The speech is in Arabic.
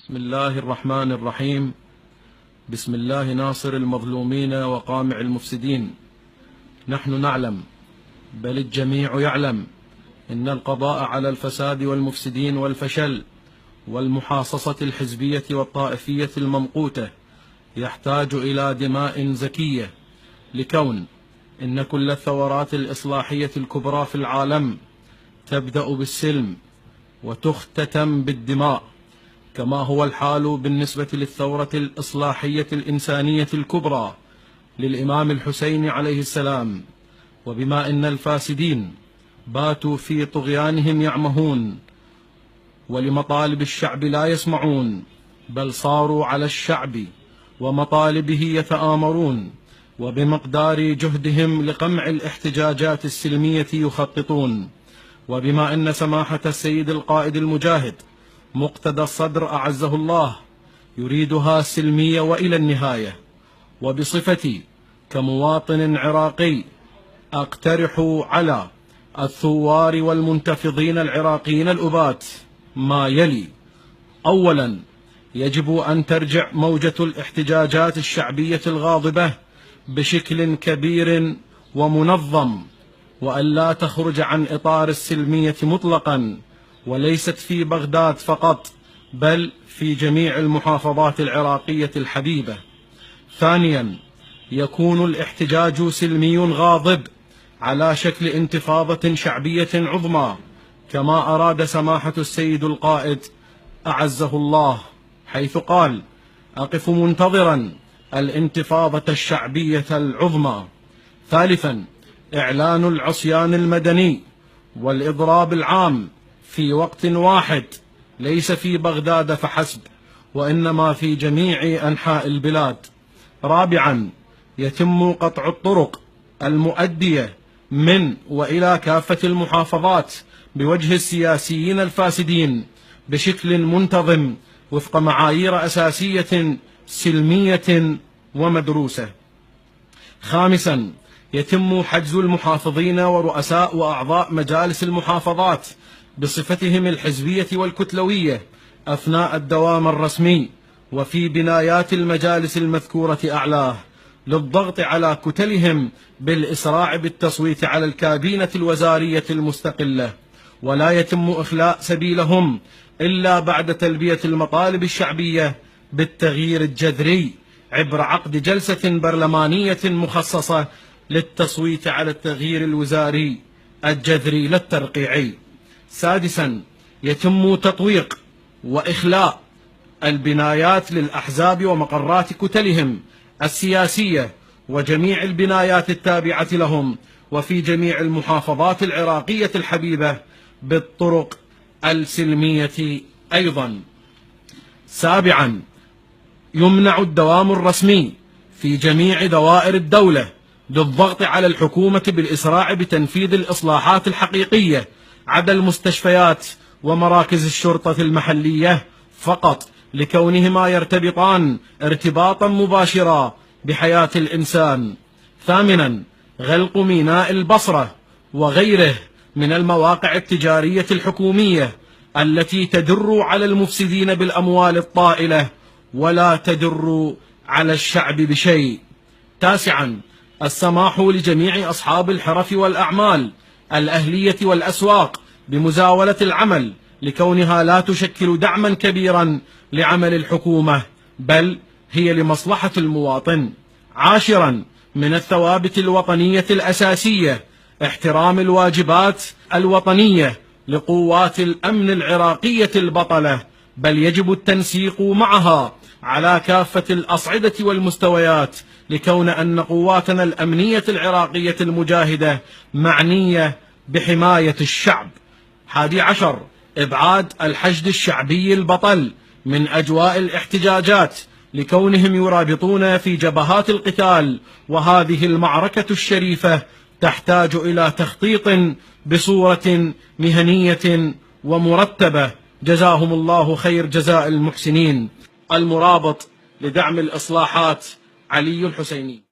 بسم الله الرحمن الرحيم. بسم الله ناصر المظلومين وقامع المفسدين. نحن نعلم، بل الجميع يعلم، إن القضاء على الفساد والمفسدين والفشل والمحاصصة الحزبية والطائفية الممقوتة يحتاج إلى دماء زكية، لكون إن كل الثورات الإصلاحية الكبرى في العالم تبدأ بالسلم وتختتم بالدماء، كما هو الحال بالنسبة للثورة الإصلاحية الإنسانية الكبرى للإمام الحسين عليه السلام. وبما إن الفاسدين باتوا في طغيانهم يعمهون ولمطالب الشعب لا يسمعون، بل صاروا على الشعب ومطالبه يتآمرون، وبمقدار جهدهم لقمع الاحتجاجات السلمية يخططون. وبما أن سماحة السيد القائد المجاهد مقتدى الصدر أعزه الله يريدها سلمية وإلى النهاية، وبصفتي كمواطن عراقي أقترح على الثوار والمنتفضين العراقيين الأبات ما يلي: أولا، يجب أن ترجع موجة الاحتجاجات الشعبية الغاضبة بشكل كبير ومنظم، وأن لا تخرج عن إطار السلمية مطلقا، وليست في بغداد فقط، بل في جميع المحافظات العراقية الحبيبة. ثانيا، يكون الاحتجاج سلمي غاضب على شكل انتفاضة شعبية عظمى، كما أراد سماحة السيد القائد أعزه الله، حيث قال: أقف منتظرا الانتفاضة الشعبية العظمى. ثالثا، إعلان العصيان المدني والإضراب العام في وقت واحد، ليس في بغداد فحسب، وإنما في جميع أنحاء البلاد. رابعا، يتم قطع الطرق المؤدية من وإلى كافة المحافظات بوجه السياسيين الفاسدين بشكل منتظم وفق معايير أساسية سلمية ومدروسة. خامسا، يتم حجز المحافظين ورؤساء وأعضاء مجالس المحافظات بصفتهم الحزبية والكتلوية أثناء الدوام الرسمي وفي بنايات المجالس المذكورة أعلاه، للضغط على كتلهم بالإسراع بالتصويت على الكابينة الوزارية المستقلة، ولا يتم إخلاء سبيلهم إلا بعد تلبية المطالب الشعبية بالتغيير الجذري عبر عقد جلسة برلمانية مخصصة للتصويت على التغيير الوزاري الجذري لا الترقيعي. سادسا، يتم تطويق وإخلاء البنايات للأحزاب ومقرات كتلهم السياسية وجميع البنايات التابعة لهم وفي جميع المحافظات العراقية الحبيبة بالطرق السلمية أيضا. سابعا، يمنع الدوام الرسمي في جميع دوائر الدولة للضغط على الحكومة بالإسراع بتنفيذ الإصلاحات الحقيقية عدا المستشفيات ومراكز الشرطة المحلية فقط، لكونهما يرتبطان ارتباطا مباشرا بحياة الإنسان. ثامنا، غلق ميناء البصرة وغيره من المواقع التجارية الحكومية التي تدر على المفسدين بالأموال الطائلة ولا تدر على الشعب بشيء. تاسعا، السماح لجميع أصحاب الحرف والأعمال الأهلية والأسواق بمزاولة العمل، لكونها لا تشكل دعما كبيرا لعمل الحكومة، بل هي لمصلحة المواطن. عاشرا، من الثوابت الوطنية الأساسية احترام الواجبات الوطنية لقوات الأمن العراقية البطلة، بل يجب التنسيق معها على كافة الأصعدة والمستويات، لكون أن قواتنا الأمنية العراقية المجاهدة معنية بحماية الشعب. 11، إبعاد الحشد الشعبي البطل من أجواء الاحتجاجات، لكونهم يرابطون في جبهات القتال، وهذه المعركة الشريفة تحتاج إلى تخطيط بصورة مهنية ومرتبة. جزاهم الله خير جزاء المحسنين. المرابط لدعم الإصلاحات: علي الحسيني.